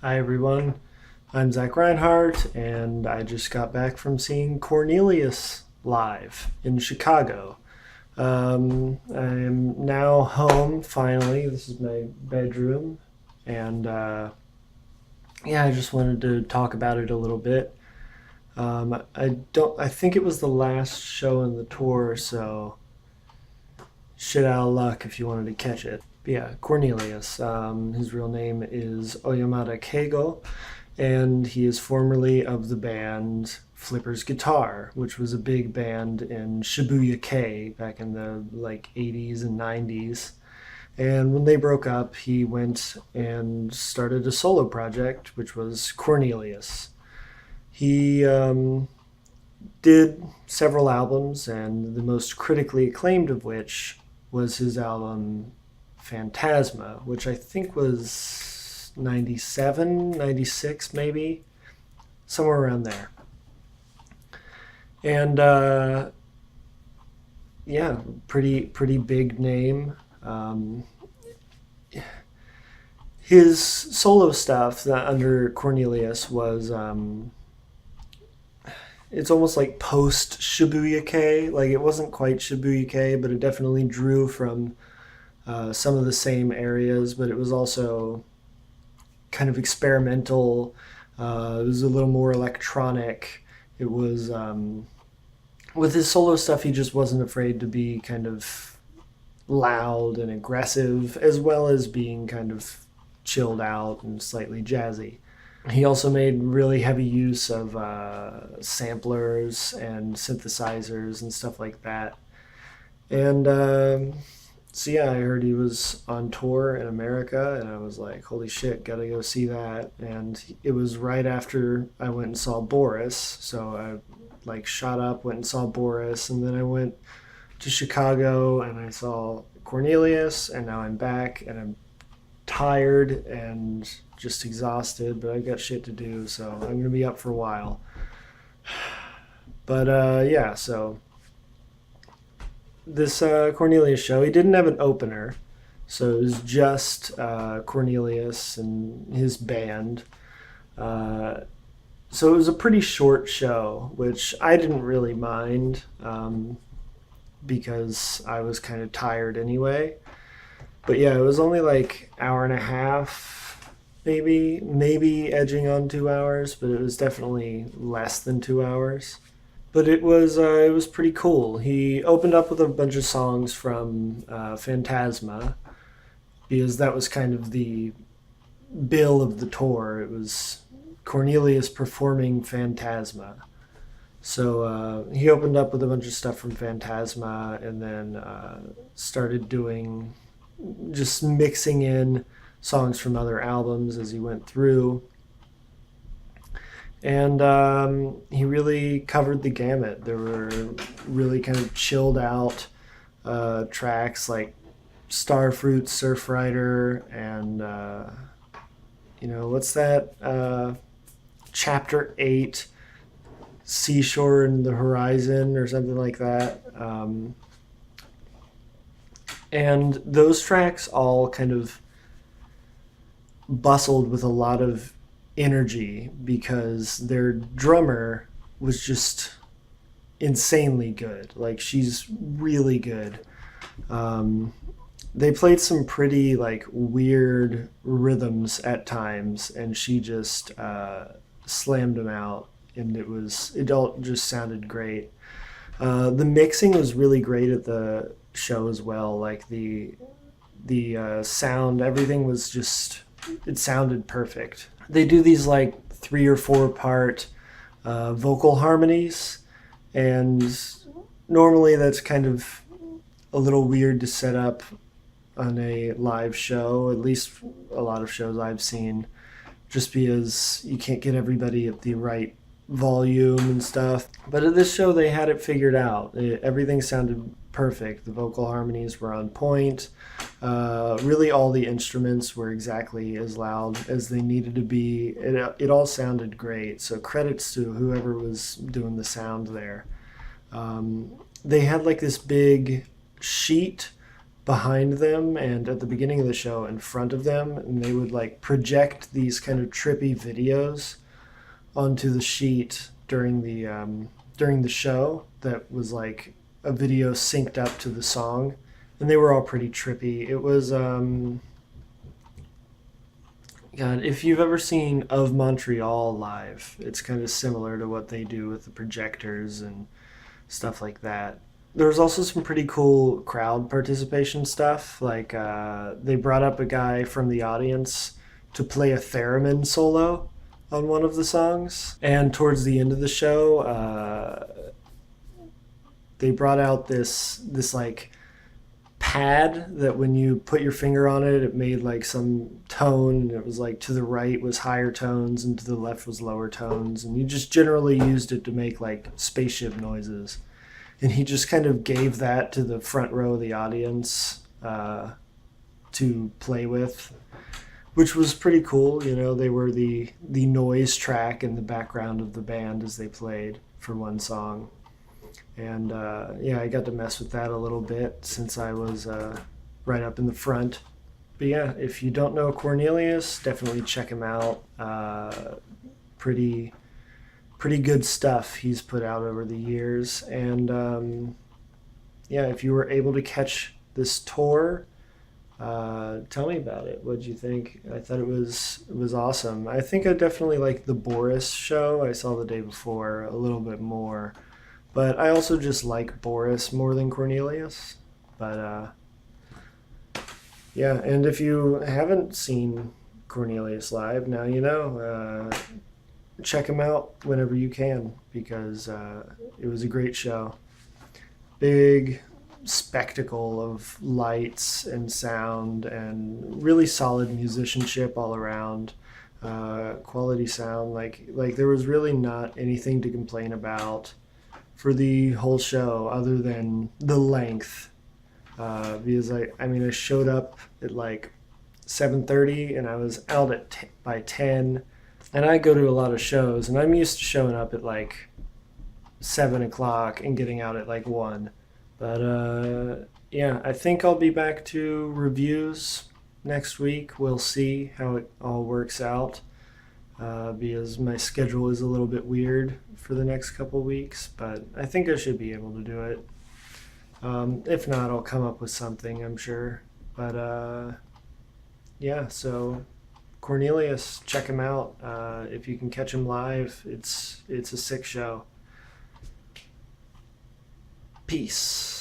Hi everyone, I'm Zach Reinhardt, and I just got back from seeing Cornelius live in Chicago. I am now home finally. This is my bedroom, and yeah, I just wanted to talk about it a little bit. I don't. I think it was the last show in the tour, so shit out of luck if you wanted to catch it. But yeah, Cornelius. His real name is Oyamada Keigo, and he is formerly of the band Flipper's Guitar, which was a big band in Shibuya-Kei back in the like 80s and 90s. And when they broke up, he went and started a solo project, which was Cornelius. He did several albums, and the most critically acclaimed of which was his album Phantasma, which I think was 97, 96 maybe, somewhere around there. And yeah, pretty big name. His solo stuff that under Cornelius was it's almost like post Shibuya-Kei. Like it wasn't quite Shibuya-Kei, but it definitely drew from some of the same areas. But it was also kind of experimental. It was a little more electronic. It was with his solo stuff. He just wasn't afraid to be kind of loud and aggressive, as well as being kind of chilled out and slightly jazzy. He also made really heavy use of samplers and synthesizers and stuff like that. And so yeah, I heard he was on tour in America, and I was like, holy shit, gotta go see that. And it was right after I went and saw Boris, so I like shot up, went and saw Boris, and then I went to Chicago and I saw Cornelius, and now I'm back and I'm tired and just exhausted, but I've got shit to do, so I'm gonna be up for a while. But yeah, so this Cornelius show, he didn't have an opener, so it was just Cornelius and his band. So it was a pretty short show, which I didn't really mind because I was kind of tired anyway. But yeah, it was only like hour and a half, maybe edging on 2 hours, but it was definitely less than 2 hours. But it was pretty cool. He opened up with a bunch of songs from Phantasma because that was kind of the bill of the tour. It was Cornelius performing Phantasma. So he opened up with a bunch of stuff from Phantasma, and then started doing just mixing in songs from other albums as he went through. And he really covered the gamut. There were really kind of chilled out tracks like Starfruit, Surfrider, and what's that? Chapter 8, Seashore and the Horizon, or something like that. And those tracks all kind of bustled with a lot of energy because their drummer was just insanely good. Like, she's really good. They played some pretty like weird rhythms at times, and she just slammed them out, and it all just sounded great. The mixing was really great at the show as well. Like the sound, everything was just, it sounded perfect. They do these like 3 or 4 part vocal harmonies, and normally that's kind of a little weird to set up on a live show, at least a lot of shows I've seen, just because you can't get everybody at the right volume and stuff. But at this show, they had it figured out. Everything sounded perfect. The vocal harmonies were on point. Really, all the instruments were exactly as loud as they needed to be. It all sounded great. So credits to whoever was doing the sound there. They had like this big sheet behind them and at the beginning of the show in front of them, and they would like project these kind of trippy videos onto the sheet during the show that was like a video synced up to the song, and they were all pretty trippy. It was God, if you've ever seen Of Montreal live, it's kind of similar to what they do with the projectors and stuff like that. There was also some pretty cool crowd participation stuff. Like they brought up a guy from the audience to play a theremin solo on one of the songs. And towards the end of the show, they brought out this like pad that when you put your finger on it, it made like some tone. And it was like to the right was higher tones and to the left was lower tones. And you just generally used it to make like spaceship noises. And he just kind of gave that to the front row of the audience to play with, which was pretty cool. You know, they were the noise track in the background of the band as they played for one song. And yeah, I got to mess with that a little bit since I was right up in the front. But yeah, if you don't know Cornelius, definitely check him out. Pretty good stuff he's put out over the years. And yeah, if you were able to catch this tour, tell me about it. What'd you think? I thought it was awesome. I think I definitely liked the Boris show I saw the day before a little bit more. But I also just like Boris more than Cornelius. But yeah, and if you haven't seen Cornelius live, now you know. Check him out whenever you can, because it was a great show. Big spectacle of lights and sound and really solid musicianship all around. Quality sound. Like there was really not anything to complain about for the whole show other than the length. Because I showed up at like 7:30 and I was out by 10. And I go to a lot of shows, and I'm used to showing up at like 7 o'clock and getting out at like 1. But yeah, I think I'll be back to reviews next week. We'll see how it all works out, because my schedule is a little bit weird for the next couple weeks, but I think I should be able to do it. If not, I'll come up with something, I'm sure. But yeah, so Cornelius, check him out. If you can catch him live, it's a sick show. Peace.